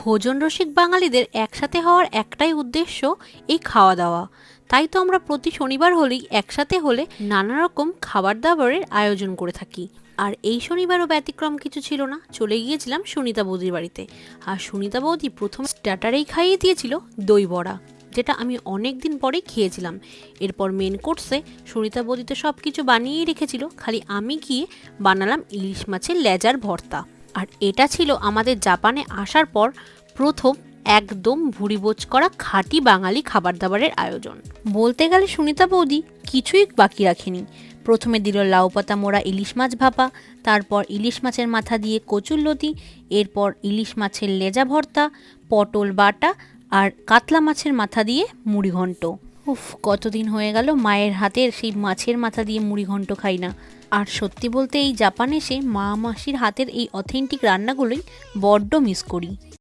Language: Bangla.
ভোজন রসিক বাঙালিদের একসাথে হওয়ার একটাই উদ্দেশ্য এই খাওয়া দাওয়া। তাই তো আমরা প্রতি শনিবার হলেই একসাথে হলে নানা রকম খাবার দাবারের আয়োজন করে থাকি। আর এই শনিবারও ব্যতিক্রম কিছু ছিল না। চলে গিয়েছিলাম সুনিতা বৌদির বাড়িতে। আর সুনিতা বৌদি প্রথম স্টার্টারেই খাইয়ে দিয়েছিল দই বড়া, যেটা আমি অনেক দিন পরেই খেয়েছিলাম। এরপর মেন কোর্সে সুনিতা বৌদি তো সব কিছু বানিয়েই রেখেছিল, খালি আমি গিয়ে বানালাম ইলিশ মাছের লেজার ভর্তা। আর এটা ছিল আমাদের জাপানে আসার পর প্রথম একদম ভুরিভোজ করা খাঁটি বাঙালি খাবার দাবারের আয়োজন। বলতে গেলে সুনিতা বৌদি কিছুই বাকি রাখেনি। প্রথমে দিল লাউ পাতা মোড়া ইলিশ মাছ ভাপা, তারপর ইলিশ মাছের মাথা দিয়ে কচুরলতি, এরপর ইলিশ মাছের লেজা ভর্তা, পটল বাটা আর কাতলা মাছের মাথা দিয়ে মুড়িঘণ্ট। উফ, কতদিন হয়ে গেল মায়ের হাতের সেই মাছের মাথা দিয়ে মুড়িঘণ্ট খাই না। আর সত্যি বলতে এই জাপানে এসে মা মাসির হাতের এই অথেন্টিক রান্নাগুলোই বড্ড মিস করি।